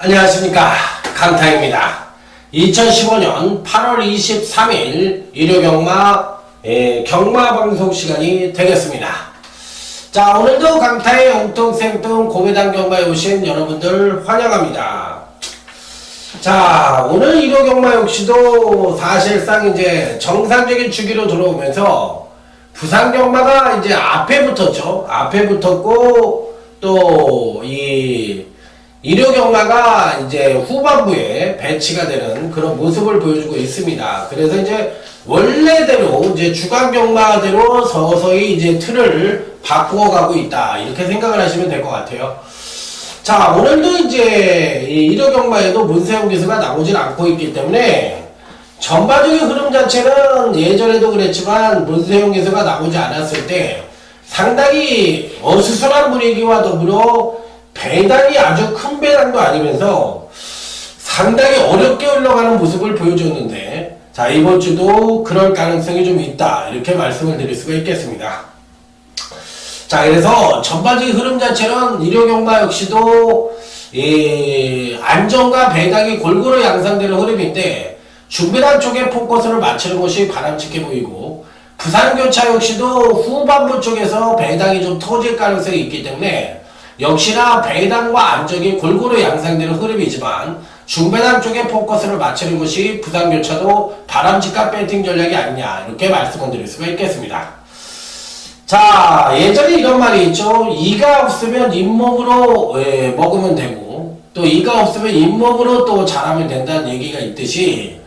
안녕하십니까, 강타입니다. 2015년 8월 23일 일요경마 경마방송 시간이 되겠습니다. 자, 오늘도 강타의 엉뚱생뚱 고배당 경마에 오신 여러분들 환영합니다. 자, 오늘 일요경마 역시도 사실상 이제 정상적인 주기로 들어오면서 부산경마가 이제 앞에 붙었죠. 앞에 붙었고 또 일요경마가 이제 후반부에 배치가 되는 그런 모습을 보여주고 있습니다. 그래서 이제 원래대로 이제 주간경마대로 서서히 이제 틀을 바꾸어가고 있다. 이렇게 생각을 하시면 될 것 같아요. 자, 오늘도 이제 일요경마에도 문세영 기수가 나오질 않고 있기 때문에 전반적인 흐름 자체는 예전에도 그랬지만 문세영 기수가 나오지 않았을 때 상당히 어수선한 분위기와 더불어 배당이 아주 큰 배당도 아니면서 상당히 어렵게 흘러가는 모습을 보여줬는데, 자, 이번 주도 그럴 가능성이 좀 있다, 이렇게 말씀을 드릴 수가 있겠습니다. 자, 그래서 전반적인 흐름 자체는 일요경마 역시도 안정과 배당이 골고루 양상되는 흐름인데 중배당 쪽에 포커스를 맞추는 것이 바람직해 보이고, 부산교차 역시도 후반부 쪽에서 배당이 좀 터질 가능성이 있기 때문에 역시나 배당과 안정이 골고루 양상되는 흐름이지만 중배당 쪽에 포커스를 맞추는 것이 부산교차도 바람직한 배팅 전략이 아니냐, 이렇게 말씀을 드릴 수가 있겠습니다. 자, 예전에 이런 말이 있죠. 이가 없으면 잇몸으로 먹으면 되고 또 이가 없으면 잇몸으로 또 잘하면 된다는 얘기가 있듯이,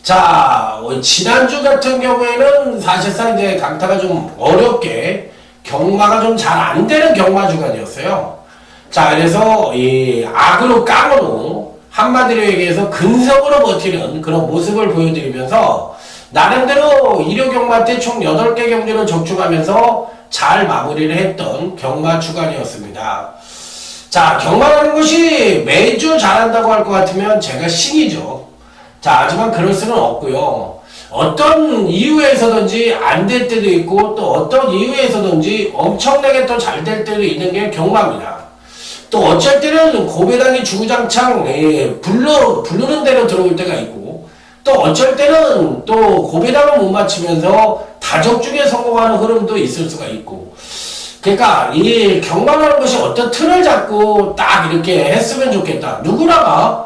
자, 지난주 같은 경우에는 사실상 이제 강타가 좀 어렵게 경마가 좀 잘 안 되는 경마 주간이었어요. 자, 그래서 악으로 깡으로 한마디로 얘기해서 근성으로 버티는 그런 모습을 보여드리면서 나름대로 일요경마 때 총 8개 경주를 적중하면서 잘 마무리를 했던 경마 주간이었습니다. 자, 경마라는 것이 매주 잘한다고 할 것 같으면 제가 신이죠. 자, 하지만 그럴 수는 없고요. 어떤 이유에서든지 안 될 때도 있고 또 어떤 이유에서든지 엄청나게 또 잘 될 때도 있는 게 경마입니다. 또 어쩔 때는 고배당이 주구장창 부르는 대로 들어올 때가 있고, 또 어쩔 때는 또 고배당을 못 맞추면서 다적중에 성공하는 흐름도 있을 수가 있고, 그러니까 이 경마라는 것이 어떤 틀을 잡고 딱 이렇게 했으면 좋겠다. 누구나가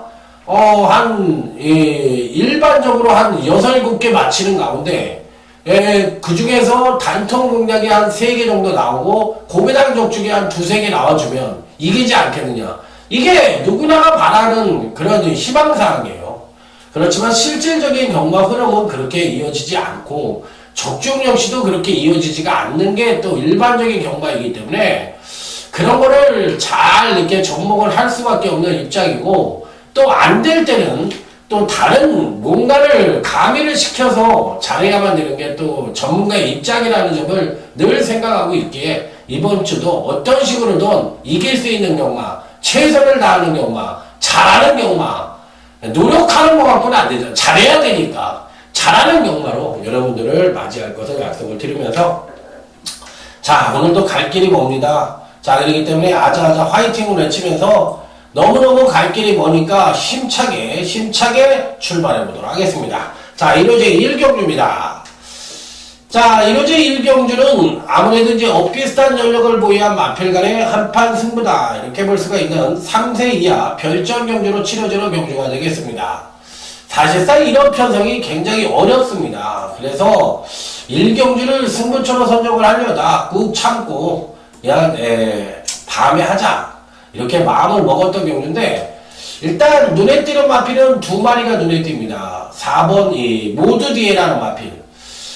일반적으로 한 6, 7개 맞히는 가운데, 그 중에서 단통 공략이 한 3개 정도 나오고, 고배당 적중이 한 2, 3개 나와주면 이기지 않겠느냐. 이게 누구나가 바라는 그런 희망사항이에요. 그렇지만 실질적인 경마 흐름은 그렇게 이어지지 않고, 적중 역시도 그렇게 이어지지가 않는 게 또 일반적인 경마이기 때문에, 그런 거를 잘 이렇게 접목을 할 수밖에 없는 입장이고, 또 안 될 때는 또 다른 뭔가를 가미를 시켜서 잘해야만 되는 게 또 전문가의 입장이라는 점을 늘 생각하고 있기에 이번 주도 어떤 식으로든 이길 수 있는 경마, 최선을 다하는 경마, 잘하는 경마, 노력하는 것 갖고는 안 되죠. 잘해야 되니까 잘하는 경마로 여러분들을 맞이할 것을 약속을 드리면서, 자, 오늘도 갈 길이 멉니다. 자, 그렇기 때문에 아자아자 화이팅을 외치면서 너무너무 갈 길이 머니까 힘차게 출발해 보도록 하겠습니다. 자, 1호제 1경주입니다. 자, 1호제 1경주는 아무래도 이제 엇비슷한 전력을 보유한 마필 간의 한판 승부다, 이렇게 볼 수가 있는 3세 이하 별전 경주로 치러지는 경주가 되겠습니다. 사실상 이런 편성이 굉장히 어렵습니다. 그래서 1경주를 승부처로 선정을 하려다 꾹 참고 그냥 밤에 하자, 이렇게 마음을 먹었던 경주인데, 일단 눈에 띄는 마필은 2마리가 눈에 띕니다. 4번 모두 뒤에라는 마필.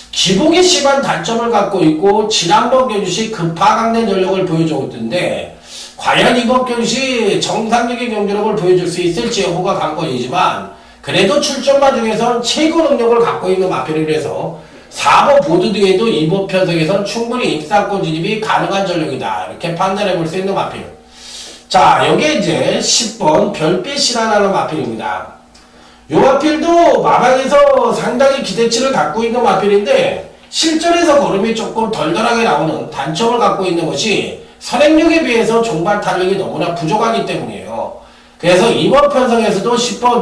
기복이 심한 단점을 갖고 있고 지난번 경주시 급하강된 전력을 보여줬는데, 과연 이번 경주시 정상적인 경주력을 보여줄 수 있을지 여부가 관건이지만, 그래도 출전마 중에선 최고 능력을 갖고 있는 마필이라서 4번 모두 뒤에도 이번 편성에선 충분히 입상권 진입이 가능한 전력이다, 이렇게 판단해 볼 수 있는 마필. 자, 여기에 이제 10번 별빛이라는 마필입니다. 이 마필도 마방에서 상당히 기대치를 갖고 있는 마필인데, 실전에서 걸음이 조금 덜덜하게 나오는 단점을 갖고 있는 것이 선행력에 비해서 종반 탄력이 너무나 부족하기 때문이에요. 그래서 이번 편성에서도 10번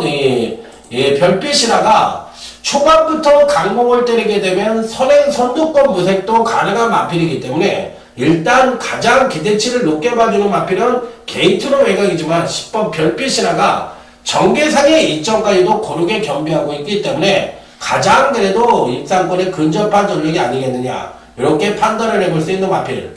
별빛이라가 초반부터 강공을 때리게 되면 선행 선두권 무색도 가능한 마필이기 때문에 일단 가장 기대치를 높게 봐주는 마필은 게이트로 외곽이지만 10번 별빛이라가 전개상의 이점까지도 고르게 겸비하고 있기 때문에 가장 그래도 입상권에 근접한 전력이 아니겠느냐 이렇게 판단을 해볼 수 있는 마필.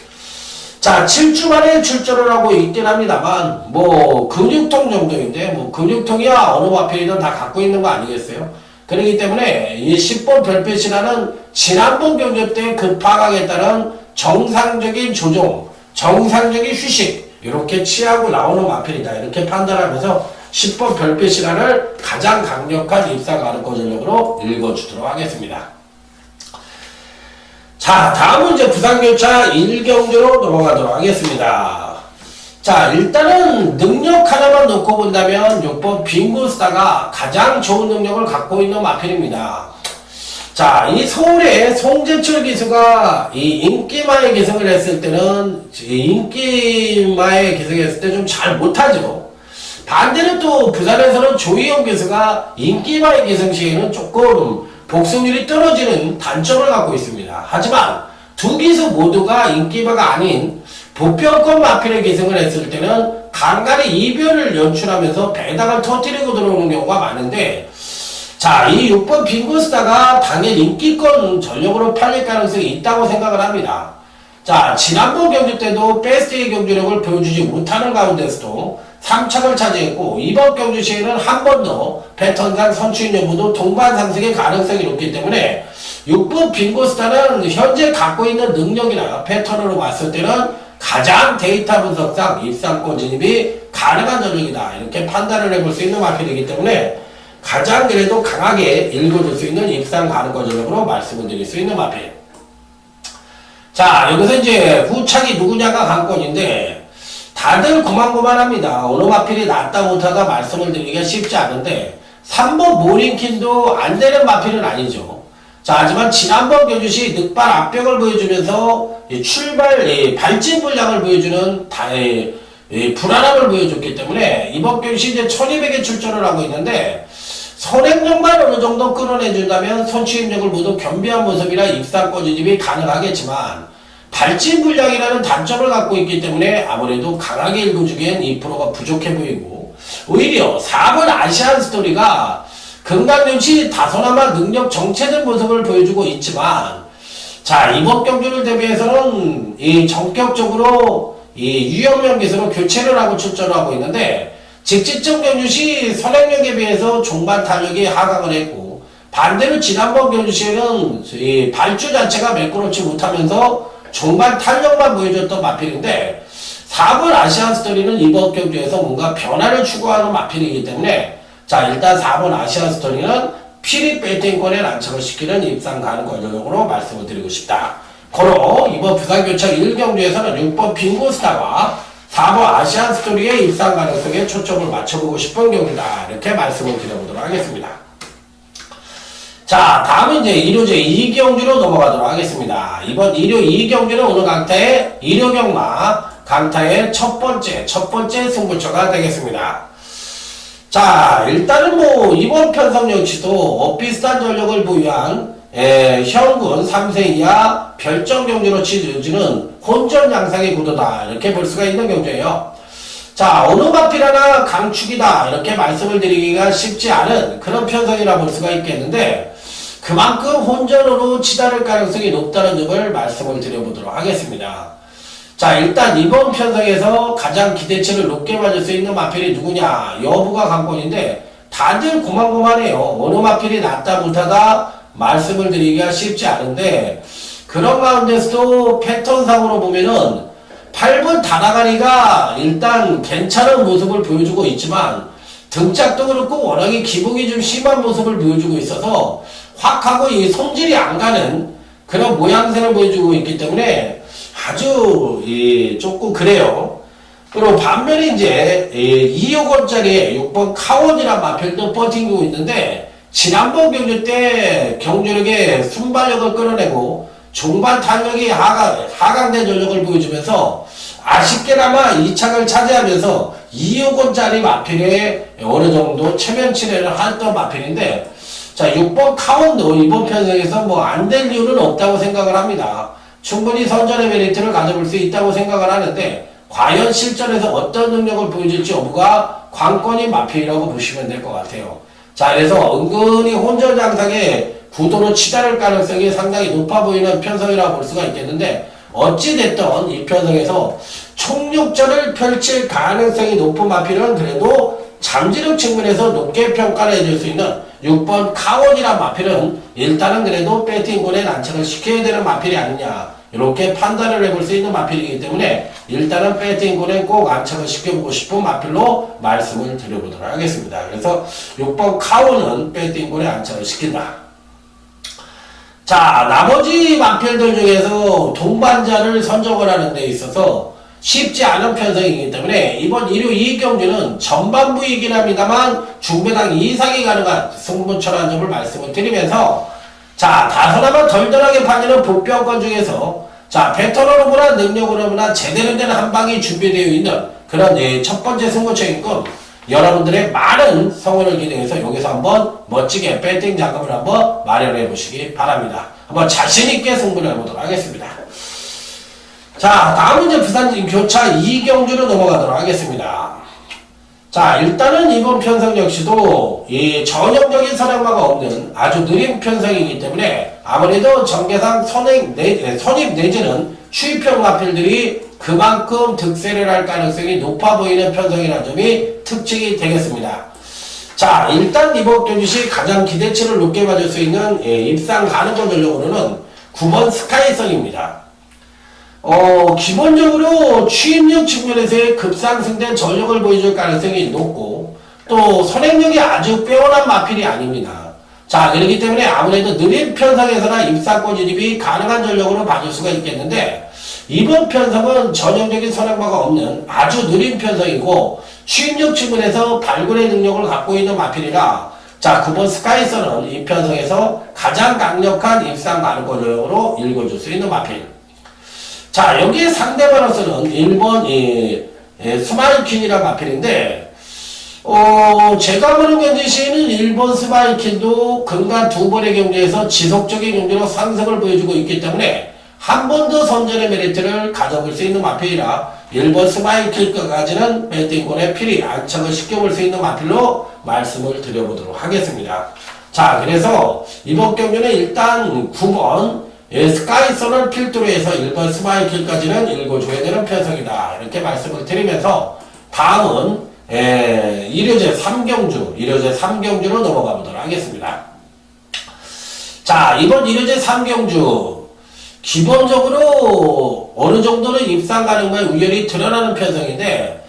자, 7주 만에 출전을 하고 있긴 합니다만 뭐 근육통 정도인데 뭐 근육통이야 어느 마필이든 다 갖고 있는 거 아니겠어요? 그렇기 때문에 이 10번 별빛이라는 지난번 경기 때 급파각에 따른 정상적인 조정, 정상적인 휴식 이렇게 취하고 나오는 마필이다 이렇게 판단하면서 10번 별빛이라를 가장 강력한 입상 가능권 전력으로 읽어주도록 하겠습니다. 자, 다음은 이제 부산교차 1경주로 넘어가도록 하겠습니다. 자, 일단은 능력 하나만 놓고 본다면 6번 빙고스타가 가장 좋은 능력을 갖고 있는 마필입니다. 자, 이 서울의 송재철 기수가 이 인기마의 기승을 했을 때는 인기마의 기승했을 때 좀 잘 못하죠. 반대로 또 부산에서는 조희영 기수가 인기마의 기승 시에는 조금 복승률이 떨어지는 단점을 갖고 있습니다. 하지만 두 기수 모두가 인기마가 아닌 보편권 마필의 기승을 했을 때는 간간히 이변을 연출하면서 배당을 터뜨리고 들어오는 경우가 많은데 자, 이 6번 빙고스타가 당연 인기권 전력으로 팔릴 가능성이 있다고 생각을 합니다. 자, 지난번 경기 때도 베스트의 경기력을 보여주지 못하는 가운데서도 3착을 차지했고 이번 경주 시에는 한 번 더 패턴상 선취인 여부도 동반 상승의 가능성이 높기 때문에 6번 빙고스타는 현재 갖고 있는 능력이나 패턴으로 봤을 때는 가장 데이터 분석상 입상권 진입이 가능한 전력이다 이렇게 판단을 해볼 수 있는 마필이기 때문에 가장 그래도 강하게 읽어줄 수 있는 입상 가능권 전력으로 말씀을 드릴 수 있는 마필. 자, 여기서 이제 후착이 누구냐가 관건인데 다들 고만고만합니다. 어느 마필이 낫다 못하다 말씀을 드리기가 쉽지 않은데 3번 모링킨도 안 되는 마필은 아니죠. 자, 하지만 지난번 경주시 늑발 압력을 보여주면서 출발 발진 분량을 보여주는 불안함을 보여줬기 때문에 이번 경주시 이제 1200에 출전을 하고 있는데 선행력만 어느 정도 끌어내준다면 선취입력을 모두 겸비한 모습이라 입상권 진입이 가능하겠지만 발진 분량이라는 단점을 갖고 있기 때문에 아무래도 강하게 읽어주기엔 2%가 부족해 보이고 오히려 4번 아시안 스토리가 금강염시 다소나마 능력 정체된 모습을 보여주고 있지만 자, 이번 경주를 대비해서는 이 전격적으로 이 유형명 기수로 교체를 하고 출전을 하고 있는데 직지점 경주시 선행력에 비해서 종반 탄력이 하강을 했고 반대로 지난번 경주시에는 이 발주 자체가 매끄럽지 못하면서 종반 탄력만 보여줬던 마필인데 4번 아시안 스토리는 이번 경주에서 뭔가 변화를 추구하는 마필이기 때문에 자, 일단 4번 아시안 스토리는 피리 배팅권에 난착을 시키는 입상 가능권 전력으로 말씀을 드리고 싶다. 고로 이번 부산교차 1경주에서는 6번 빙고스타와 4번 아시안 스토리의 입상 가능성에 초점을 맞춰보고 싶은 경기다. 이렇게 말씀을 드려보도록 하겠습니다. 자, 다음은 이제 일요제 2경주로 넘어가도록 하겠습니다. 이번 일요 2경주는 오늘 강타의 일요경마 강타의 첫 번째 승부처가 되겠습니다. 자, 일단은 뭐 이번 편성 역시도 비슷한 전력을 보유한 현군 3세 이하 별점 경주로 치러지는 혼전 양상의 구도다 이렇게 볼 수가 있는 경주예요. 자, 어느 마필하나 강축이다 이렇게 말씀을 드리기가 쉽지 않은 그런 편성이라 볼 수가 있겠는데 그만큼 혼전으로 치달을 가능성이 높다는 점을 말씀을 드려보도록 하겠습니다. 자, 일단 이번 편성에서 가장 기대치를 높게 맞을 수 있는 마필이 누구냐 여부가 관건인데 다들 고만고만해요. 어느 마필이 낫다 못하다 말씀을 드리기가 쉽지 않은데 그런 가운데서도 패턴상으로 보면은 8번 다나가리가 일단 괜찮은 모습을 보여주고 있지만 등짝도 그렇고 워낙에 기복이 좀 심한 모습을 보여주고 있어서 확 하고 이 손질이 안 가는 그런 모양새를 보여주고 있기 때문에 아주 조금 그래요. 그리고 반면에 이제 2억 원짜리 6번 카원이란 마필도 버티고 있는데 지난번 경주 때 경주력의 순발력을 끌어내고 종반 탄력이 하강된 전력을 보여주면서 아쉽게나마 2착을 차지하면서 2억원짜리 마필에 어느 정도 체면치레를 했던 마필인데, 자, 6번 카운도 이번 편성에서 뭐 안 될 이유는 없다고 생각을 합니다. 충분히 선전의 메리트를 가져볼 수 있다고 생각을 하는데, 과연 실전에서 어떤 능력을 보여줄지 여부가 관건인 마필이라고 보시면 될 것 같아요. 자, 그래서 은근히 혼전장상의 구도로 치달을 가능성이 상당히 높아 보이는 편성이라고 볼 수가 있겠는데, 어찌됐든 이 편성에서 총력전을 펼칠 가능성이 높은 마필은 그래도 잠재력 측면에서 높게 평가를 해줄 수 있는 6번 카원이란 마필은 일단은 그래도 배팅권에 난처를 시켜야 되는 마필이 아니냐, 이렇게 판단을 해볼 수 있는 마필이기 때문에 일단은 배팅권에 꼭 안착을 시켜보고 싶은 마필로 말씀을 드려보도록 하겠습니다. 그래서 6번 카원은 배팅권에 안착을 시킨다. 자, 나머지 마필들 중에서 동반자를 선정을 하는 데 있어서 쉽지 않은 편성이기 때문에 이번 일요 이경주는 전반부이긴 합니다만 중배당 이상이 가능한 승부처라는 점을 말씀을 드리면서, 자, 다소나마 덜덜하게 팔리는 복병권 중에서 자, 패턴으로나 능력으로나 제대로 된 한방이 준비되어 있는 그런 첫 번째 승부처인 것, 여러분들의 많은 성원을 기대해서 여기서 한번 멋지게 배팅 자금을 한번 마련해 보시기 바랍니다. 한번 자신있게 승부를 해보도록 하겠습니다. 자, 다음은 이제 부산 교차 이경주로 넘어가도록 하겠습니다. 자, 일단은 이번 편성 역시도 이 전형적인 선행마가 없는 아주 느린 편성이기 때문에 아무래도 전개상 선입 내지는 추입형 마필들이 그만큼 득세를 할 가능성이 높아 보이는 편성이라는 점이 특징이 되겠습니다. 자, 일단 이번 경주시 가장 기대치를 높게 받을 수 있는 입상 가능성 전력으로는 9번 스카이선입니다. 기본적으로 추입력 측면에서의 급상승된 전력을 보여줄 가능성이 높고 또 선행력이 아주 빼어난 마필이 아닙니다. 자, 그렇기 때문에 아무래도 느린 편성에서나 입상권 진입이 가능한 전력으로 봐줄 수가 있겠는데, 이번 편성은 전형적인 선행마가 없는 아주 느린 편성이고 추입력 측면에서 발굴의 능력을 갖고 있는 마필이라, 자, 9번 스카이선은 이 편성에서 가장 강력한 입상 가능권으로 읽어줄 수 있는 마필. 자, 여기에 상대번호수는 1번 스마일킨이라는 마필인데, 제가 보는 경제시에는 1번 스마일킨도 근간 두 번의 경제에서 지속적인 경제로 상승을 보여주고 있기 때문에 한 번 더 선전의 메리트를 가져볼 수 있는 마필이라 1번 스마일킬까지는 배팅권에 필히 안착을 시켜볼 수 있는 마필로 말씀을 드려보도록 하겠습니다. 자, 그래서 이번 경주는 일단 9번 스카이선을 필두로 해서 1번 스마일킬까지는 읽어줘야 되는 편성이다, 이렇게 말씀을 드리면서 다음은 1호제 3경주로 넘어가 보도록 하겠습니다. 자, 이번 1호제 3경주 기본적으로 어느 정도는 입상 가능성의 우열이 드러나는 편성인데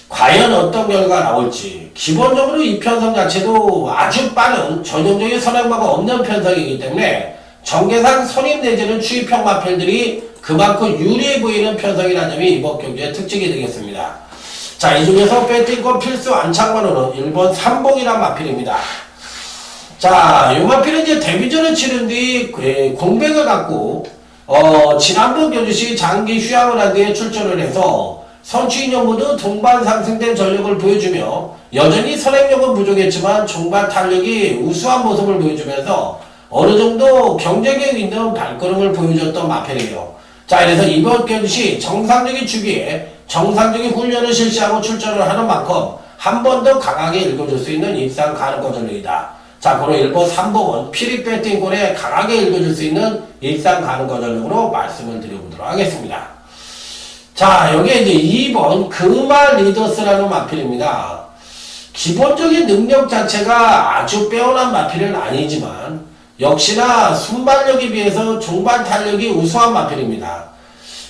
과연 어떤 결과가 나올지, 기본적으로 이 편성 자체도 아주 빠른 전형적인 선행마가 없는 편성이기 때문에 전개상 선임 내지는 추입형 마필들이 그만큼 유리해 보이는 편성이라는 점이 이번 경주의 특징이 되겠습니다. 자, 이 중에서 배팅권 필수 안착만으로는 1번 삼봉이란 마필입니다. 자, 이 마필은 이제 데뷔전을 치른 뒤 공백을 갖고 지난번 경주시 장기 휴양을 한 뒤에 출전을 해서 선취인형 모두 동반 상승된 전력을 보여주며 여전히 선행력은 부족했지만 종반 탄력이 우수한 모습을 보여주면서 어느 정도 경쟁력 있는 발걸음을 보여줬던 마필이에요. 자, 그래서 이번 경주시 정상적인 주기에 정상적인 훈련을 실시하고 출전을 하는 만큼 한 번 더 강하게 읽어줄 수 있는 입상 가능성 전력이다. 자, 그럼 1번 3번은 피리 배팅권에 강하게 읽어줄 수 있는 입상 가능성 전력으로 말씀을 드려보도록 하겠습니다. 자, 여기에 이제 2번 금말 리더스라는 마필입니다. 기본적인 능력 자체가 아주 빼어난 마필은 아니지만 역시나 순발력에 비해서 종반 탄력이 우수한 마필입니다.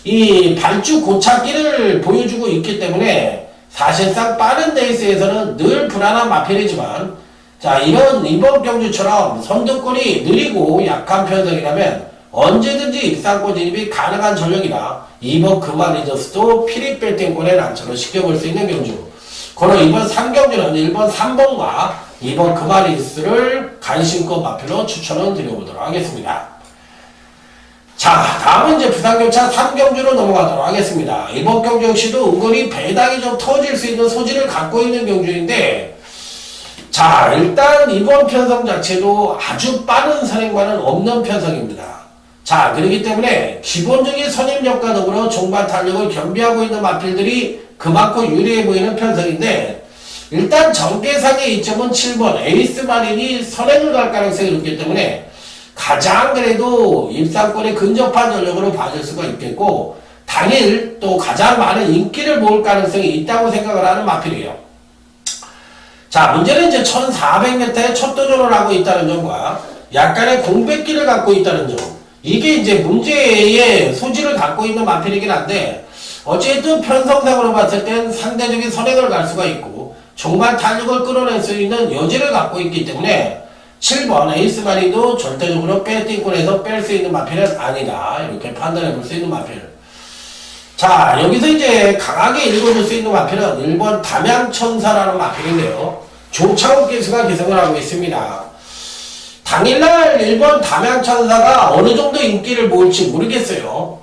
이 발주 고착기를 보여주고 있기 때문에 사실상 빠른 레이스에서는 늘 불안한 마필이지만, 자, 이번 경주처럼 선두권이 느리고 약한 편성이라면 언제든지 입상권 진입이 가능한 전력이라 이번 금화 리더스도 피리 배팅권에 난처를 시켜볼 수 있는 경주. 그럼 이번 3경주는 1번 3번과 2번 금화 리더스를 관심권 마필로 추천을 드려보도록 하겠습니다. 자, 다음은 이제 부산교차 3경주로 넘어가도록 하겠습니다. 이번 경주 역시도 은근히 배당이 좀 터질 수 있는 소지를 갖고 있는 경주인데, 자, 일단 이번 편성 자체도 아주 빠른 선행과는 없는 편성입니다. 자, 그렇기 때문에 기본적인 선임력과 더불어 종반 탄력을 겸비하고 있는 마필들이 그만큼 유리해 보이는 편성인데, 일단 전개상의 이점은 7번 에이스 마린이 선행을 갈 가능성이 높기 때문에 가장 그래도 입상권에 근접한 전력으로 봐줄 수가 있겠고, 당일 또 가장 많은 인기를 모을 가능성이 있다고 생각을 하는 마필이에요. 자, 문제는 이제 1400m에 첫 도전을 하고 있다는 점과 약간의 공백기를 갖고 있다는 점, 이게 이제 문제의 소지를 갖고 있는 마필이긴 한데, 어쨌든 편성상으로 봤을 땐 상대적인 선행을 갈 수가 있고 종반 탄력을 끌어낼 수 있는 여지를 갖고 있기 때문에 7번 에이스 마리도 절대적으로 배팅권에서 뺄 수 있는 마필은 아니다, 이렇게 판단해 볼 수 있는 마필. 자, 여기서 이제 강하게 읽어줄 수 있는 마필은 1번 담양천사라는 마필인데요, 조창욱 기수가 기승을 하고 있습니다. 당일날 1번 담양천사가 어느 정도 인기를 모을지 모르겠어요.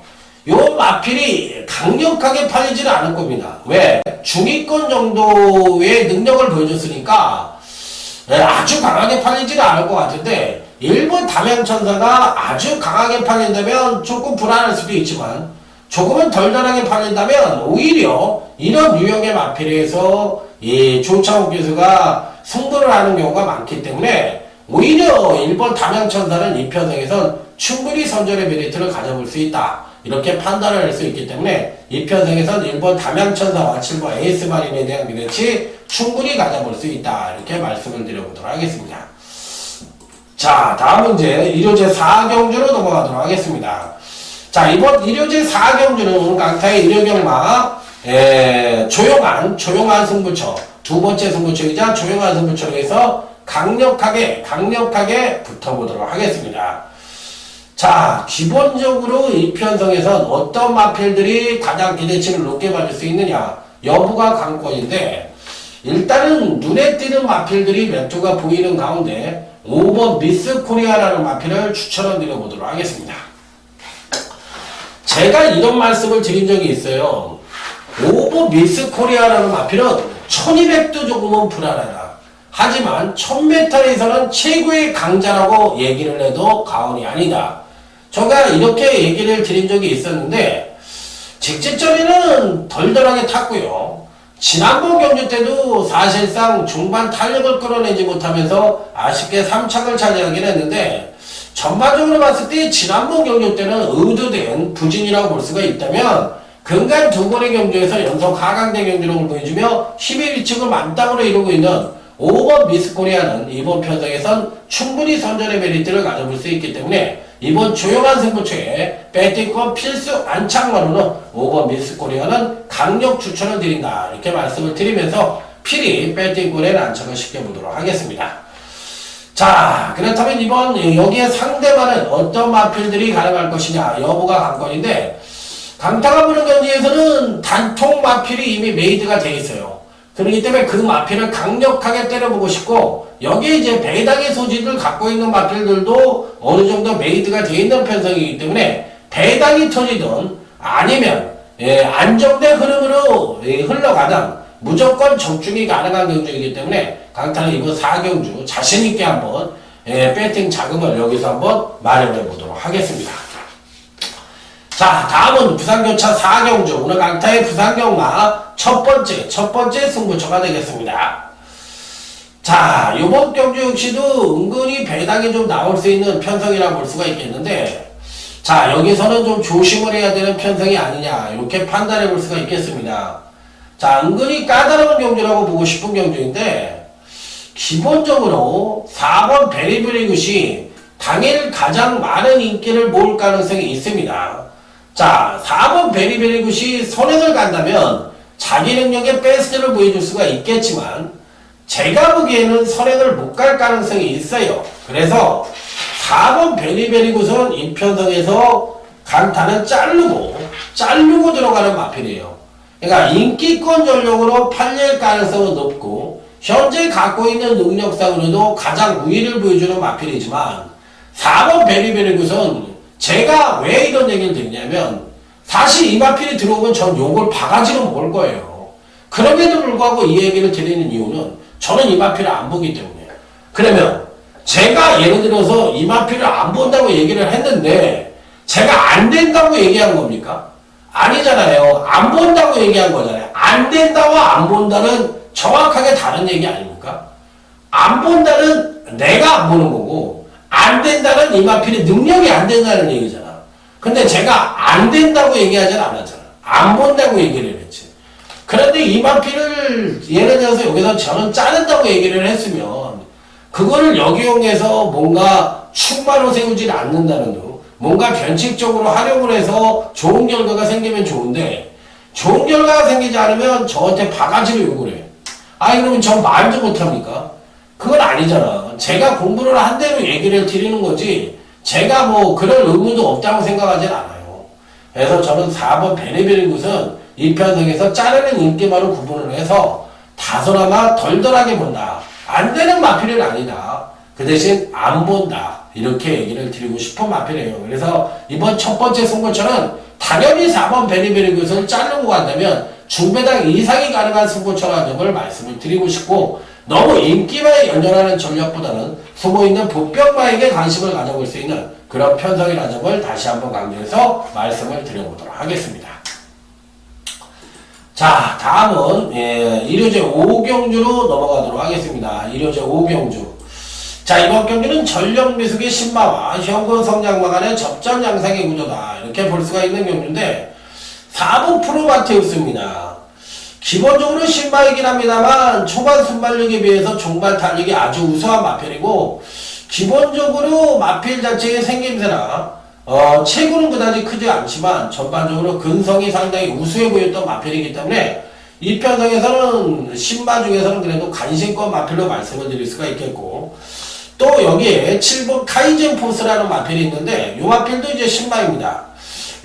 요 마필이 강력하게 팔리지는 않을 겁니다. 왜? 중위권 정도의 능력을 보여줬으니까 아주 강하게 팔리지는 않을 것 같은데, 1번 담양천사가 아주 강하게 팔린다면 조금 불안할 수도 있지만 조금은 덜덜하게 팔린다면 오히려 이런 유형의 마필에서 이 조창욱 교수가 승부를 하는 경우가 많기 때문에 오히려 1번 담양천사는 이 편성에선 충분히 선전의 메리트를 가져볼 수 있다, 이렇게 판단을 할 수 있기 때문에 이 편성에선 1번 담양천사와 7번 에이스 마린에 대한 기대치 충분히 가져볼 수 있다, 이렇게 말씀을 드려보도록 하겠습니다. 자, 다음 문제 1호제 4경주로 넘어가도록 하겠습니다. 자, 이번 1호제 4경주는 강타의 1호경마 조용한 승부처, 두 번째 승부처이자 조용한 승부처로 해서 강력하게 붙어보도록 하겠습니다. 자, 기본적으로 이 편성에선 어떤 마필들이 가장 기대치를 높게 받을 수 있느냐 여부가 관건인데, 일단은 눈에 띄는 마필들이 몇 조가 보이는 가운데 5번 미스 코리아라는 마필을 추천을 드려보도록 하겠습니다. 제가 이런 말씀을 드린 적이 있어요. 5번 미스 코리아라는 마필은 1200도 조금은 불안하다, 하지만 1000m에서는 최고의 강자라고 얘기를 해도 과언이 아니다. 제가 이렇게 얘기를 드린 적이 있었는데, 직접적으로는 덜덜하게 탔고요. 지난번 경주 때도 사실상 중반 탄력을 끌어내지 못하면서 아쉽게 3착을 차지하긴 했는데, 전반적으로 봤을 때 지난번 경주 때는 의도된 부진이라고 볼 수가 있다면, 근간 두 번의 경주에서 연속 하강대 경주력을 보여주며 11위측을 만땅으로 이루고 있는 5번 미스코리아는 이번 편성에선 충분히 선전의 메리트를 가져볼 수 있기 때문에 이번 조용한 승부처에 배팅권 필수 안착만으로는 5번 미스코리아는 강력 추천을 드린다, 이렇게 말씀을 드리면서 필히 배팅권에 안착을 시켜보도록 하겠습니다. 자, 그렇다면 이번 여기에 상대만은 어떤 마필들이 가능할 것이냐 여부가 관건인데, 강타가 부는 경기에서는 단통 마필이 이미 메이드가 돼 있어요. 그렇기 때문에 그 마필을 강력하게 때려보고 싶고, 여기에 이제 배당의 소지를 갖고 있는 마필들도 어느 정도 메이드가 되어 있는 편성이기 때문에 배당이 터지든 아니면 안정된 흐름으로 흘러가든 무조건 적중이 가능한 경주이기 때문에 강타는 이번 4경주 자신있게 한번 배팅 자금을 여기서 한번 마련해 보도록 하겠습니다. 자, 다음은 부산교차 4경주, 오늘 강타의 부산경마 첫 번째 승부처가 되겠습니다. 자, 요번 경주 역시도 은근히 배당이 좀 나올 수 있는 편성이라 볼 수가 있겠는데, 자, 여기서는 좀 조심을 해야 되는 편성이 아니냐, 이렇게 판단해 볼 수가 있겠습니다. 자, 은근히 까다로운 경주라고 보고 싶은 경주인데, 기본적으로 4번 베리베리굿이 당일 가장 많은 인기를 모을 가능성이 있습니다. 자, 4번 베리베리굿이 선행을 간다면 자기 능력의 베스트를 보여줄 수가 있겠지만, 제가 보기에는 선행을 못 갈 가능성이 있어요. 그래서 4번 베리베리굿은 이 편성에서 강타는 자르고 들어가는 마필이에요. 그러니까 인기권 전력으로 팔릴 가능성은 높고, 현재 갖고 있는 능력상으로도 가장 우위를 보여주는 마필이지만, 4번 베리베리굿은 제 제가 왜 이런 얘기를 드리냐면 사실 이 마필이 들어오면 전 욕을 바가지로 먹을 거예요. 그럼에도 불구하고 이 얘기를 드리는 이유는 저는 이 마필을 안 보기 때문이에요. 그러면 제가 예를 들어서 이 마필을 안 본다고 얘기를 했는데 제가 안 된다고 얘기한 겁니까? 아니잖아요. 안 본다고 얘기한 거잖아요. 안 된다와 안 본다는 정확하게 다른 얘기 아닙니까? 안 본다는 내가 안 보는 거고 안 된다는 이 마필의 능력이 안 된다는 얘기잖아. 근데 제가 안 된다고 얘기하진 않았잖아. 안 본다고 얘기를 했지. 그런데 이 마필을 예를 들어서 여기서 저는 자른다고 얘기를 했으면 그거를 역이용해서 뭔가 충만로 세우질 않는다는 둥 뭔가 변칙적으로 활용을 해서 좋은 결과가 생기면 좋은데 좋은 결과가 생기지 않으면 저한테 바가지로 욕을 해. 아니 그러면 저 말도 못합니까? 그건 아니잖아. 제가 공부를 한 대로 얘기를 드리는 거지 제가 뭐 그럴 의무도 없다고 생각하진 않아요. 그래서 저는 4번 베네베리굿은 이 편성에서 자르는 인기만을 구분을 해서 다소나마 덜덜하게 본다. 안 되는 마필은 아니다. 그 대신 안 본다. 이렇게 얘기를 드리고 싶은 마필이에요. 그래서 이번 첫 번째 승부처는 당연히 4번 베네베리굿을 자르고 간다면 중배당 이상이 가능한 승부처라는 걸 말씀을 드리고 싶고 너무 인기마에 연연하는 전략보다는 숨어있는 보병마에게 관심을 가져볼 수 있는 그런 편성이라는 점을 다시 한번 강조해서 말씀을 드려보도록 하겠습니다. 자, 다음은 일요제 5경주로 넘어가도록 하겠습니다. 일요제 5경주. 자, 이번 경기는 전력미숙의 신마와 현군 성장마 간의 접전 양상의 구조다. 이렇게 볼 수가 있는 경주인데 4부 프로마테우스입니다. 기본적으로 신마이긴 합니다만 초반 순발력에 비해서 종반 탄력이 아주 우수한 마필이고 기본적으로 마필 자체의 생김새나 체구는 그다지 크지 않지만 전반적으로 근성이 상당히 우수해 보였던 마필이기 때문에 이 편성에서는 신마 중에서는 그래도 간신권 마필로 말씀을 드릴 수가 있겠고 또 여기에 7번 카이젠 포스라는 마필이 있는데 이 마필도 이제 신마입니다.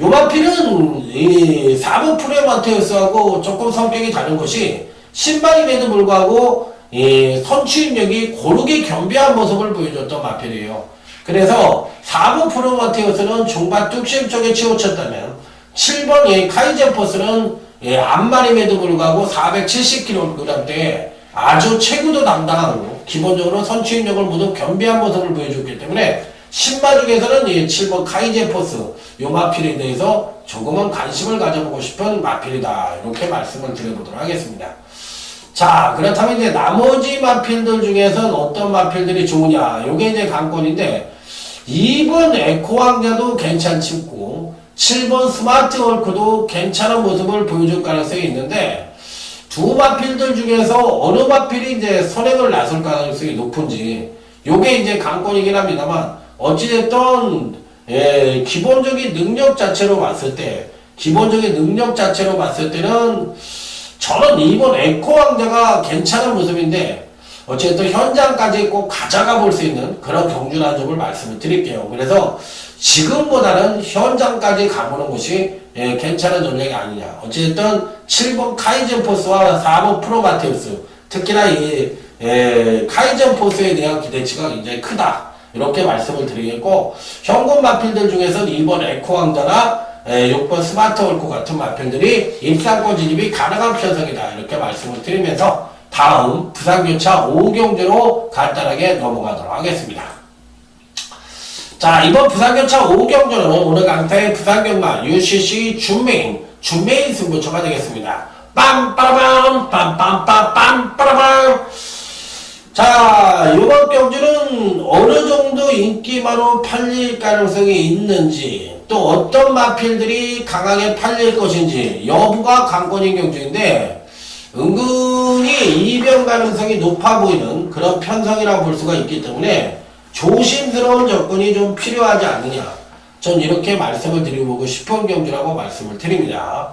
요 마필은 이 4번 프레마테우스하고 조금 성격이 다른 것이 신마임에도 불구하고 이 선취입력이 고르게 겸비한 모습을 보여줬던 마필이에요. 그래서 4번 프레마테우스는 중반 뚝심 쪽에 치우쳤다면 7번 이 카이젠 포스는 앞마림에도 불구하고 470kg대에 아주 체구도 당당하고 기본적으로 선취입력을 모두 겸비한 모습을 보여줬기 때문에 신마 중에서는 이 7번 카이젠 포스 요 마필에 대해서 조금은 관심을 가져보고 싶은 마필이다. 이렇게 말씀을 드려보도록 하겠습니다. 자, 그렇다면 이제 나머지 마필들 중에서는 어떤 마필들이 좋으냐. 요게 이제 관건인데 2번 에코왕자도 괜찮고 7번 스마트 월크도 괜찮은 모습을 보여줄 가능성이 있는데 두 마필들 중에서 어느 마필이 이제 선행을 나설 가능성이 높은지 요게 이제 관건이긴 합니다만 어찌됐든 기본적인 능력 자체로 봤을 때는 저는 이번 에코왕자가 괜찮은 모습인데 어쨌든 현장까지 꼭 가져가 볼 수 있는 그런 경주라는 점을 말씀을 드릴게요. 그래서 지금보다는 현장까지 가보는 것이 괜찮은 전략이 아니냐. 어쨌든 7번 카이젠 포스와 4번 프로마테우스 특히나 이 카이젠 포스에 대한 기대치가 굉장히 크다. 이렇게 말씀을 드리겠고 현금 마필들 중에서는 2번 에코왕자나 6번 스마트 월코 같은 마필들이 입상권 진입이 가능한 편성이다. 이렇게 말씀을 드리면서 다음 부산교차 5경주로 간단하게 넘어가도록 하겠습니다. 자, 이번 부산교차 5경주는 오늘 강타의 부산경마 UCC 준메인 승부처가 되겠습니다. 빰빠라밤 빰빰빰빰빠라밤. 자, 이번 경주는 어느 정도 인기마로 팔릴 가능성이 있는지 또 어떤 마필들이 강하게 팔릴 것인지 여부가 관건인 경주인데 은근히 이변 가능성이 높아 보이는 그런 편성이라고 볼 수가 있기 때문에 조심스러운 접근이 좀 필요하지 않느냐. 전 이렇게 말씀을 드리고 싶은 경주라고 말씀을 드립니다.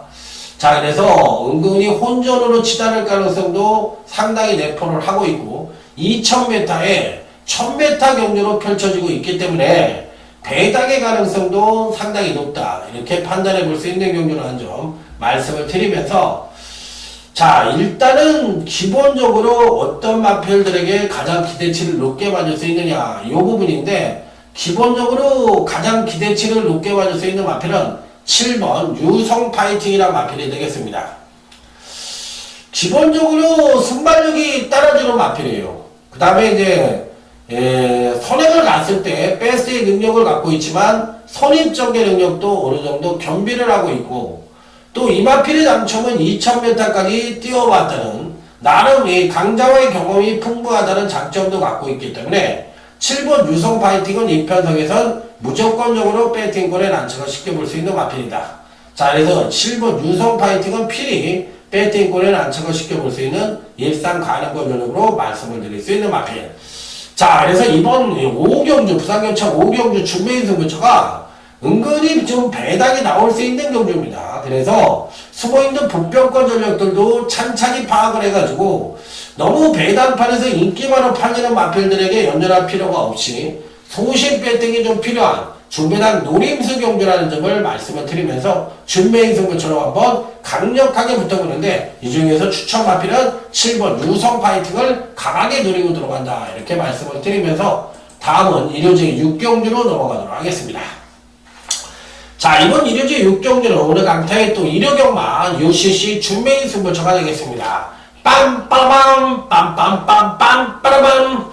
자, 그래서 은근히 혼전으로 치달을 가능성도 상당히 내포를 하고 있고 2000m에 1000m 경주로 펼쳐지고 있기 때문에 배당의 가능성도 상당히 높다. 이렇게 판단해 볼 수 있는 경주라는 점 말씀을 드리면서 자, 일단은 기본적으로 어떤 마필들에게 가장 기대치를 높게 만들 수 있느냐 이 부분인데 기본적으로 가장 기대치를 높게 받을 수 있는 마필은 7번 유성 파이팅이라는 마필이 되겠습니다. 기본적으로 순발력이 따라주는 마필이에요. 그 다음에 이제 선행을 갔을 때 베스트의 능력을 갖고 있지만 선입전개 능력도 어느 정도 겸비를 하고 있고, 또 이 마필의 장점은 2000m까지 뛰어왔다는 나름 이 강자와의 경험이 풍부하다는 장점도 갖고 있기 때문에 7번 유성 파이팅은 이 편성에선 무조건적으로 배팅권에 난처가 쉽게 볼 수 있는 마필이다. 자, 그래서 7번 유성 파이팅은 필히 배팅권에 난처가 쉽게 볼 수 있는 일상 가능권 전역으로 말씀을 드릴 수 있는 마필. 자, 그래서 이번 5경주, 부산경차 5경주 준메인 승부처가 은근히 좀 배당이 나올 수 있는 경주입니다. 그래서 숨어있는 복병권 전력들도 찬찬히 파악을 해가지고 너무 배당판에서 인기만으로 팔리는 마필들에게 연연할 필요가 없이 소신 배팅이 좀 필요한 중배당 노림수 경주라는 점을 말씀을 드리면서 준메인 승부처럼 한번 강력하게 붙어보는데, 이 중에서 추천 마필은 7번 유성 파이팅을 강하게 노리고 들어간다, 이렇게 말씀을 드리면서 다음은 일요제 6경주로 넘어가도록 하겠습니다. 자, 이번 일요제 6경주는 오늘 강타의 또 일요경마 UCC 준메인 승부처가 되겠습니다. 빰빠밤 빰빰빰빰 빠라밤.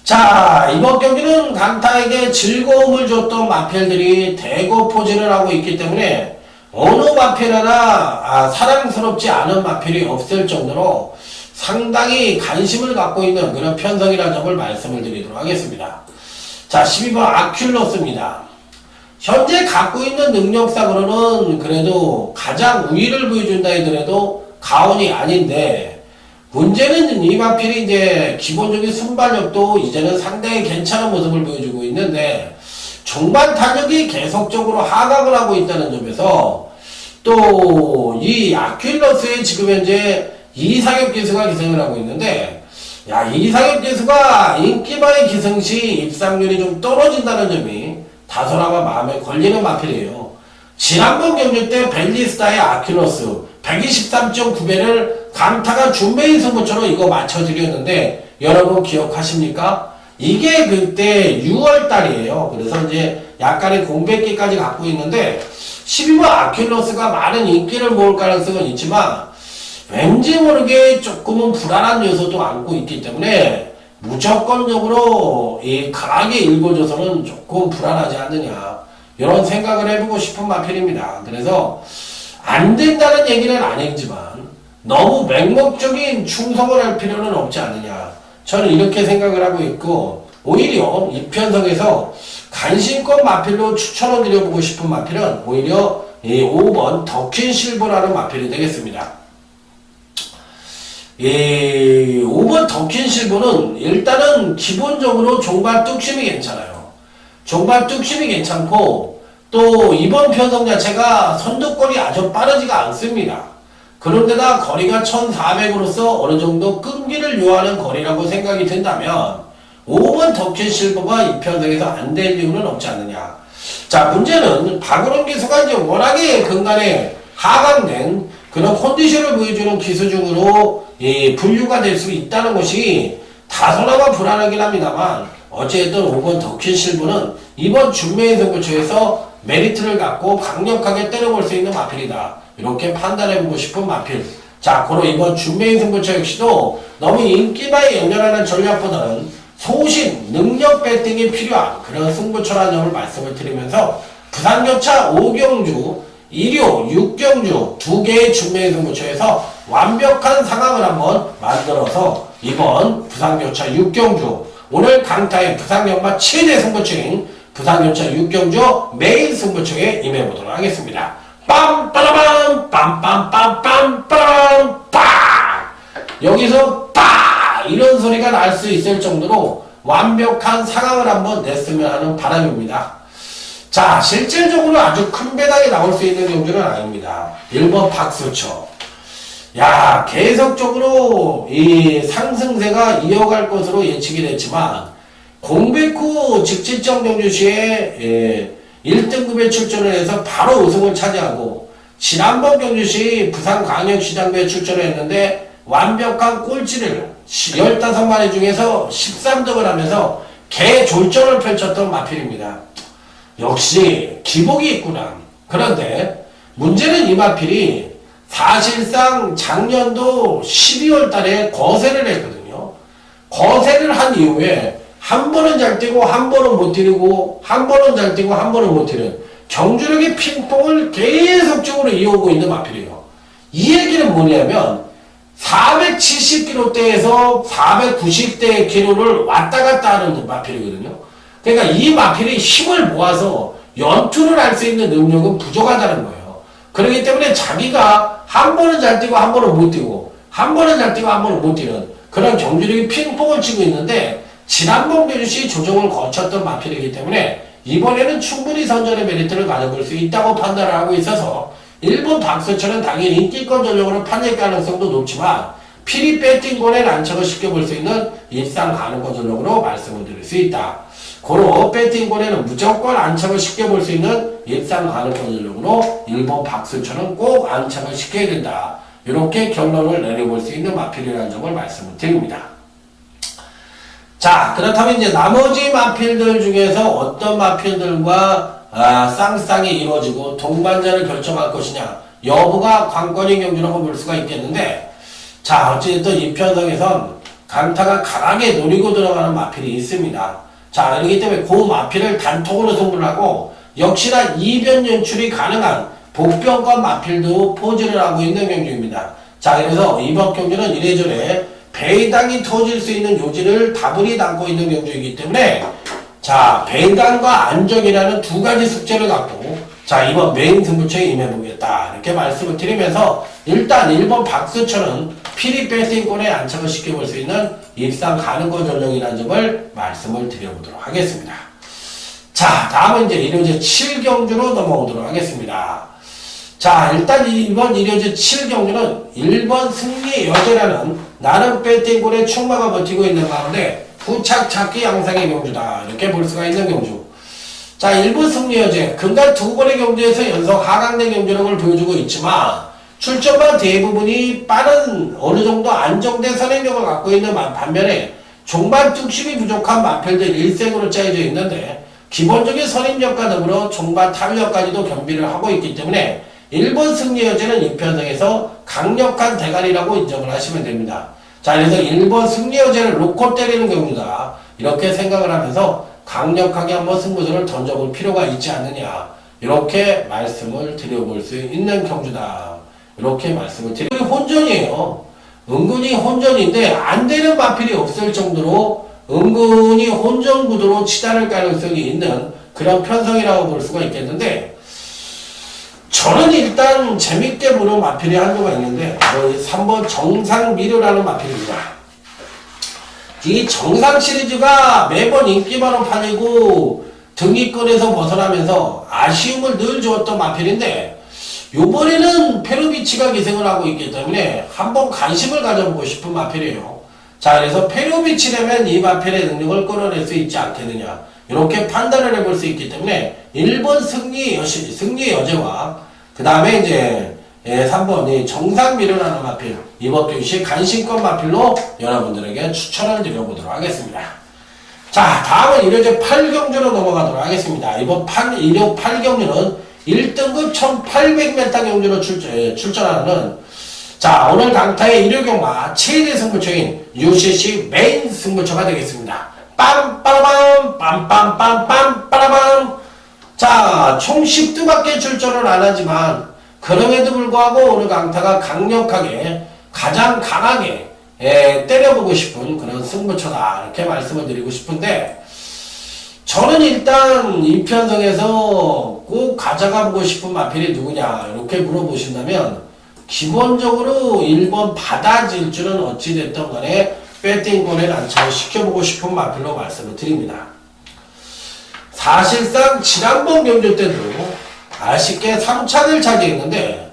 자, 이번 경기는 강타에게 즐거움을 줬던 마필들이 대거 포진을 하고 있기 때문에 어느 마필 하나 사랑스럽지 않은 마필이 없을 정도로 상당히 관심을 갖고 있는 그런 편성이라는 점을 말씀을 드리도록 하겠습니다. 자, 12번 아큘러스입니다. 현재 갖고 있는 능력상으로는 그래도 가장 우위를 보여준다 하더라도 가온이 아닌데, 문제는 이 마필이 이제 기본적인 순발력도 이제는 상당히 괜찮은 모습을 보여주고 있는데, 종반 탄력이 계속적으로 하강을 하고 있다는 점에서 또 이 아큘러스의 지금 현재 이상엽 기수가 기승을 하고 있는데, 야, 이상엽 기수가 인기바의 기승 시 입상률이 좀 떨어진다는 점이 다소나마 마음에 걸리는 마필이에요. 지난번 경주 때 벨리스타의 아큘러스 123.9배를 강타가 준메인 승부처럼 이거 맞춰드렸는데 여러분 기억하십니까? 이게 그때 6월달이에요. 그래서 이제 약간의 공백기까지 갖고 있는데 12번 아큘러스가 많은 인기를 모을 가능성은 있지만 왠지 모르게 조금은 불안한 요소도 안고 있기 때문에 무조건적으로 강하게 읽어줘서는 조금 불안하지 않느냐, 이런 생각을 해보고 싶은 마필입니다. 그래서 안 된다는 얘기는 아니지만 너무 맹목적인 충성을 할 필요는 없지 않느냐, 저는 이렇게 생각을 하고 있고, 오히려 이 편성에서 간신권 마필로 추천을 드려보고 싶은 마필은 오히려 이 5번 더퀸 실버라는 마필이 되겠습니다. 5번 더퀸 실버는 일단은 기본적으로 종발 뚝심이 괜찮아요. 종발 뚝심이 괜찮고, 또 이번 편성 자체가 선두권이 아주 빠르지가 않습니다. 그런데다 거리가 1400으로서 어느 정도 끈기를 요하는 거리라고 생각이 든다면 5번 더퀸 실버가 이 편성에서 안 될 이유는 없지 않느냐. 자, 문제는 박은홍 기수가 이제 워낙에 근간에 하강된 그런 컨디션을 보여주는 기수 중으로 분류가 될 수 있다는 것이 다소나마 불안하긴 합니다만, 어쨌든 5번 더퀸 실버는 이번 준메인 승부처에서 메리트를 갖고 강력하게 때려볼 수 있는 마필이다, 이렇게 판단해보고 싶은 마필. 자, 그럼 이번 준메인 승부처 역시도 너무 인기바에 연연하는 전략보다는 소신, 능력 배팅이 필요한 그런 승부처라는 점을 말씀을 드리면서 부산교차 5경주, 일요 6경주 두 개의 준메인 승부처에서 완벽한 상황을 한번 만들어서 이번 부산교차 6경주, 오늘 강타의 부산경마 최대 승부처인 부산교차 6경주 메인 승부처에 임해보도록 하겠습니다. 빰빠라밤 빰빰빰빰빰 빠! 여기서 빠! 이런 소리가 날 수 있을 정도로 완벽한 상황을 한번 냈으면 하는 바람입니다. 자, 실질적으로 아주 큰 배당이 나올 수 있는 경주는 아닙니다. 1번 박수초. 야, 계속적으로 이 상승세가 이어갈 것으로 예측이 됐지만 공백 후 직질적 경주 시에 1등급에 출전을 해서 바로 우승을 차지하고, 지난번 경주시 부산광역시장부에 출전을 했는데 완벽한 꼴찌를 15마리 중에서 13등을 하면서 개졸전을 펼쳤던 마필입니다. 역시 기복이 있구나. 그런데 문제는 이 마필이 사실상 작년도 12월 달에 거세를 했거든요. 거세를 한 이후에 한 번은 잘 뛰고 한 번은 못 뛰고 한 번은 잘 뛰고 한 번은 못 뛰는 경주력의 핑퐁을 계속적으로 이어오고 있는 마필이에요. 이 얘기는 뭐냐면 470km대에서 490대 기로를 왔다 갔다 하는 마필이거든요. 그러니까 이 마필이 힘을 모아서 연투를 할 수 있는 능력은 부족하다는 거예요. 그렇기 때문에 자기가 한 번은 잘 뛰고 한 번은 못 뛰고 한 번은 잘 뛰고 한 번은 못 뛰는 그런 경주력이 핑퐁을 치고 있는데 지난번 교주시 조정을 거쳤던 마필이기 때문에 이번에는 충분히 선전의 메리트를 가져볼 수 있다고 판단을 하고 있어서 일본 박수철은 당연히 인기권 전력으로 판일 가능성도 높지만 피리 배팅권의 난척을 시켜볼 수 있는 입상 가능권 전력으로 말씀을 드릴 수 있다. 고로 배팅권에는 무조건 안착을 시켜볼 수 있는 입상 가능권 전력으로 일본 박수철은 꼭 안착을 시켜야 된다. 이렇게 결론을 내려볼 수 있는 마필이라는 점을 말씀을 드립니다. 자, 그렇다면 이제 나머지 마필들 중에서 어떤 마필들과 쌍쌍이 이루어지고 동반자를 결정할 것이냐 여부가 관건의 경주라고 볼 수가 있겠는데, 자, 어찌됐든 이 편성에선 강타가 강하게 노리고 들어가는 마필이 있습니다. 자, 그렇기 때문에 그 마필을 단톡으로 승부를 하고 역시나 이변 연출이 가능한 복병권 마필도 포진을 하고 있는 경주입니다. 자, 그래서 이번 경주는 이래저래 배당이 터질 수 있는 요지를 다분히 담고 있는 경주이기 때문에 자, 배당과 안정이라는 두 가지 숙제를 갖고 자, 이번 메인 승부처에 임해보겠다 이렇게 말씀을 드리면서 일단 1번 박수철은 피리 배팅권에 안착을 시켜볼 수 있는 입상 가능권 전력이라는 점을 말씀을 드려보도록 하겠습니다. 자, 다음은 이제 일요제 7경주로 넘어오도록 하겠습니다. 자, 일단 이번 일요제 7경주는 1번 승리 여제라는 나름 배팅골에 충마가 버티고 있는 가운데 부착 찾기 양상의 경주다 이렇게 볼 수가 있는 경주. 자, 1번 승리 여제 금간 두 번의 경주에서 연속 하강된 경주력을 보여주고 있지만 출전만 대부분이 빠른 어느 정도 안정된 선행력을 갖고 있는 반면에 종반 뚝심이 부족한 마필들 일색으로 짜여져 있는데 기본적인 선행력과 더불어 종반 탄력까지도 겸비를 하고 있기 때문에 1번 승리 여제는 이 편성에서 강력한 대가리라고 인정을 하시면 됩니다. 자, 그래서 1번 승리 여제를 놓고 때리는 경우다 이렇게 생각을 하면서 강력하게 한번 승부전을 던져볼 필요가 있지 않느냐 이렇게 말씀을 드려볼 수 있는 경주다 이렇게 말씀을 드리고 혼전이에요. 은근히 혼전인데 안 되는 마필이 없을 정도로 은근히 혼전 구도로 치달을 가능성이 있는 그런 편성이라고 볼 수가 있겠는데, 저는 일단 재밌게 보는 마필이 한두가 있는데 바로 3번 정상미르라는 마필입니다. 이 정상 시리즈가 매번 인기만으로 팔리고 등위권에서 벗어나면서 아쉬움을 늘 주었던 마필인데 요번에는 페루비치가 기생을 하고 있기 때문에 한번 관심을 가져보고 싶은 마필이에요. 자, 그래서 페루비치 되면 이 마필의 능력을 끌어낼 수 있지 않겠느냐 이렇게 판단을 해볼 수 있기 때문에 1번 승리 여제와 그 다음에 이제 3번이 정상미르라는 마필 이번 경시 간신권 마필로 여러분들에게 추천을 드려보도록 하겠습니다. 자, 다음은 일요제 8경주로 넘어가도록 하겠습니다. 이번 일요 8경주는 1등급 1800m 경주로 출전하는 자, 오늘 강타의 일요경마 최대 승부처인 UCC 메인 승부처가 되겠습니다. 빰빠라밤 빰빰빰빰 빠라밤. 자, 총 10두밖에 출전을 안 하지만 그럼에도 불구하고 오늘 강타가 강력하게 가장 강하게 때려보고 싶은 그런 승부처다 이렇게 말씀을 드리고 싶은데, 저는 일단 이 편성에서 꼭 가져가보고 싶은 마필이 누구냐 이렇게 물어보신다면 기본적으로 1번 바다질주는 어찌됐든 간에 배팅권에 난착을 시켜보고 싶은 마필로 말씀을 드립니다. 사실상 지난번 경주 때도 아쉽게 3차를 차지했는데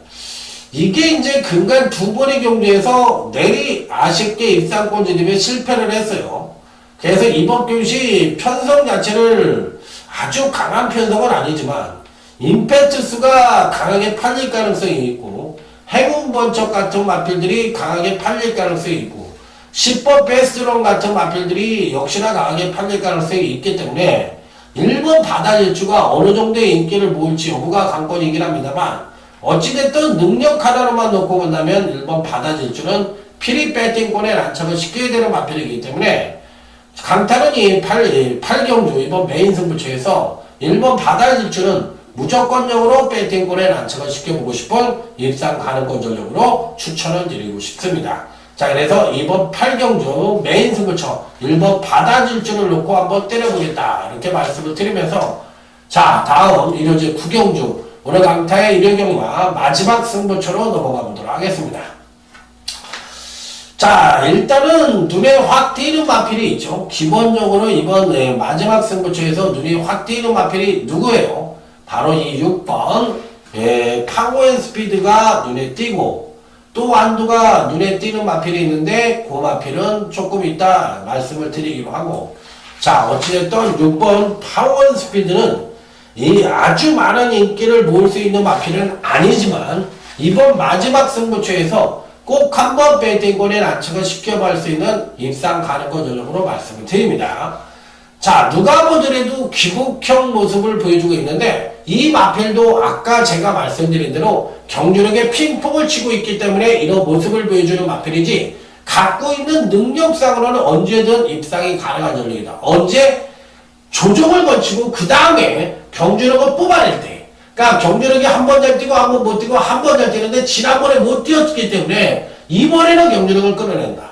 이게 이제 근간 두 번의 경주에서 내리 아쉽게 입상권 진입에 실패를 했어요. 그래서 이번 경시 편성 자체를 아주 강한 편성은 아니지만 임페투스가 강하게 팔릴 가능성이 있고 행운 번쩍 같은 마필들이 강하게 팔릴 가능성이 있고 10번 베스트론 같은 마필들이 역시나 강하게 팔릴 가능성이 있기 때문에 1번 바다질주가 어느 정도의 인기를 모을지 여부가 관건이긴 합니다만 어찌됐든 능력 하나로만 놓고 본다면 1번 바다질주는 피리 배팅권에 난착을 시켜야 되는 마필이기 때문에 강타는 이 8경주 이번 메인 승부처에서 1번 바다질주는 무조건적으로 배팅권에 난착을 시켜보고 싶은 입상 가능권 전력으로 추천을 드리고 싶습니다. 자, 그래서 이번 8경주 메인 승부처 1번 바다질주를 놓고 한번 때려보겠다 이렇게 말씀을 드리면서 자, 다음 일요제 9경주 오늘 강타의 일요경마 마지막 승부처로 넘어가 보도록 하겠습니다. 자, 일단은 눈에 확 띄는 마필이 있죠. 기본적으로 이번 마지막 승부처에서 눈이 확 띄는 마필이 누구예요? 바로 이 6번 파워앤스피드가 눈에 띄고 또 완두가 눈에 띄는 마필이 있는데 그 마필은 조금 이따 말씀을 드리기로 하고 자, 어찌됐든 6번 파워앤스피드는 이 아주 많은 인기를 모을 수 있는 마필은 아니지만 이번 마지막 승부처에서 꼭 한번 배팅권에 난착을 시켜볼 수 있는 입상 가능권 전력으로 말씀을 드립니다. 자, 누가 보더라도 귀국형 모습을 보여주고 있는데 이 마필도 아까 제가 말씀드린 대로 경주력에 핑퐁을 치고 있기 때문에 이런 모습을 보여주는 마필이지 갖고 있는 능력상으로는 언제든 입상이 가능한 전력이다. 언제? 조정을 거치고 그 다음에 경주력을 뽑아낼 때 그러니까 경주력이 한 번 잘 뛰고 한 번 못 뛰고 한 번 잘 뛰는데 지난번에 못 뛰었기 때문에 이번에는 경주력을 끌어낸다.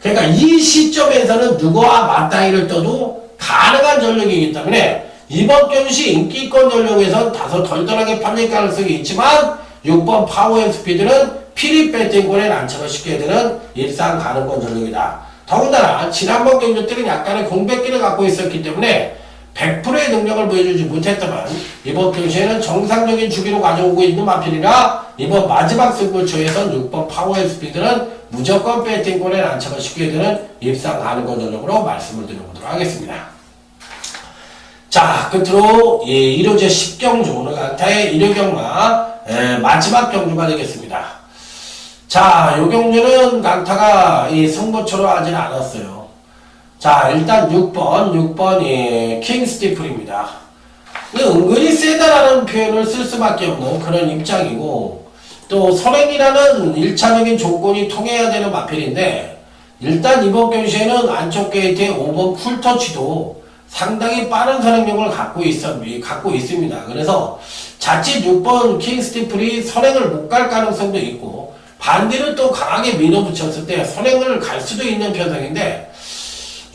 그러니까 이 시점에서는 누구와 맞다이를 떠도 가능한 전력이기 때문에 이번 경시 인기권 전력에선 다소 덜덜하게 팔릴 가능성이 있지만 6번 파워앤스피드는 피리 배팅권에 난착을 시켜야 되는 일상 가능권 전력이다. 더군다나 지난번 경주 때는 약간의 공백기를 갖고 있었기 때문에 100%의 능력을 보여주지 못했다만 이번 경시에는 정상적인 주기로 가져오고 있는 마필이라 이번 마지막 승부처에선 6번 파워앤스피드는 무조건 배팅권에 난착을 시켜야 되는 입상 가능권 전력으로 말씀을 드려보도록 하겠습니다. 자, 끝으로 1호제 10경주 오늘 강타의 1호경마 마지막 경주가 되겠습니다. 자, 요 경주는 강타가 이 승부처로 하지는 않았어요. 자, 일단 6번 킹스티플입니다. 은근히 세다라는 표현을 쓸 수밖에 없는 그런 입장이고 또 선행이라는 1차적인 조건이 통해야 되는 마필인데 일단 이번 경시에는 안쪽 게이트의 5번 쿨터치도 상당히 빠른 선행력을 갖고 있습니다. 그래서 자칫 6번 킹스티플이 선행을 못 갈 가능성도 있고 반대로 또 강하게 밀어붙였을 때 선행을 갈 수도 있는 편성인데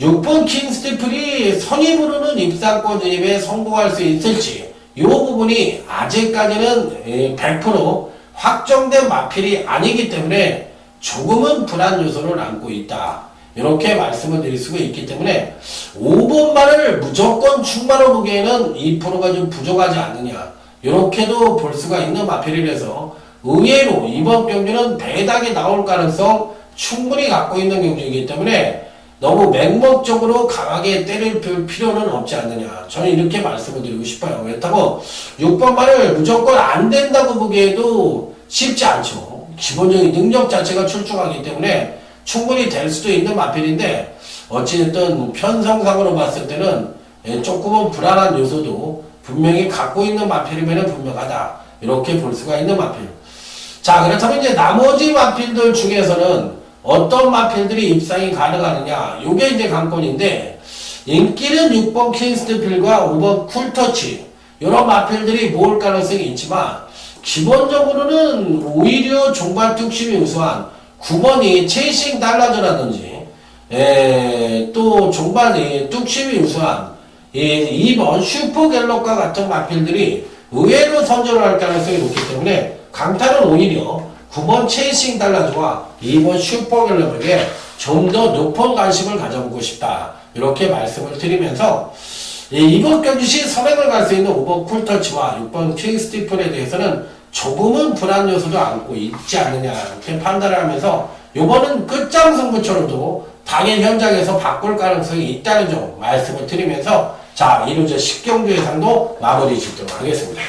6번 킹스티플이 선입으로는 입상권 진입에 성공할 수 있을지 이 부분이 아직까지는 100% 확정된 마필이 아니기 때문에 조금은 불안 요소를 안고 있다. 이렇게 말씀을 드릴 수가 있기 때문에 5번만을 무조건 충만으로 보기에는 2%가 좀 부족하지 않느냐 이렇게도 볼 수가 있는 마필이라서 의외로 이번 경주는 대닥이 나올 가능성 충분히 갖고 있는 경주이기 때문에 너무 맹목적으로 강하게 때릴 필요는 없지 않느냐 저는 이렇게 말씀을 드리고 싶어요. 그렇다고 6번만을 무조건 안 된다고 보기에도 쉽지 않죠. 기본적인 능력 자체가 출중하기 때문에 충분히 될 수도 있는 마필인데 어찌됐든 편성상으로 봤을 때는 조금은 불안한 요소도 분명히 갖고 있는 마필이면 분명하다 이렇게 볼 수가 있는 마필. 자, 그렇다면 이제 나머지 마필들 중에서는 어떤 마필들이 입상이 가능하느냐 요게 이제 관건인데 인기는 6번 킹스티플과 5번 쿨터치 이런 마필들이 모을 가능성이 있지만 기본적으로는 오히려 종발 뚝심이 우수한 9번이 체이싱 달라저라든지 또 종발이 뚝심이 우수한 2번 슈퍼갤럭과 같은 마필들이 의외로 선전을 할 가능성이 높기 때문에 강타는 오히려 9번 체이싱 달라저와 2번 슈퍼갤럭에게 좀 더 높은 관심을 가져보고 싶다. 이렇게 말씀을 드리면서 이번 경주시 선행을 갈 수 있는 5번 쿨터치와 6번 킹스티플에 대해서는 조금은 불안 요소도 안고 있지 않느냐 이렇게 판단을 하면서 이번은 끝장 승부처로도 당일 현장에서 바꿀 가능성이 있다는 점 말씀을 드리면서 자 1호제 10경주 예상도 마무리 짓도록 하겠습니다.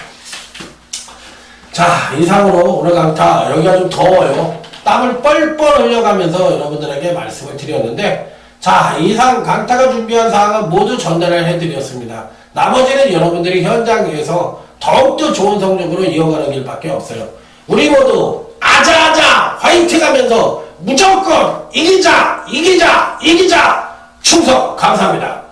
자 이상으로 오늘 강타 여기가 좀 더워요. 땀을 뻘뻘 흘려가면서 여러분들에게 말씀을 드렸는데, 자, 이상 강타가 준비한 사항은 모두 전달을 해드렸습니다. 나머지는 여러분들이 현장에서 더욱더 좋은 성적으로 이어가는 길밖에 없어요. 우리 모두 아자아자 화이팅 하면서 무조건 이기자 충성. 감사합니다.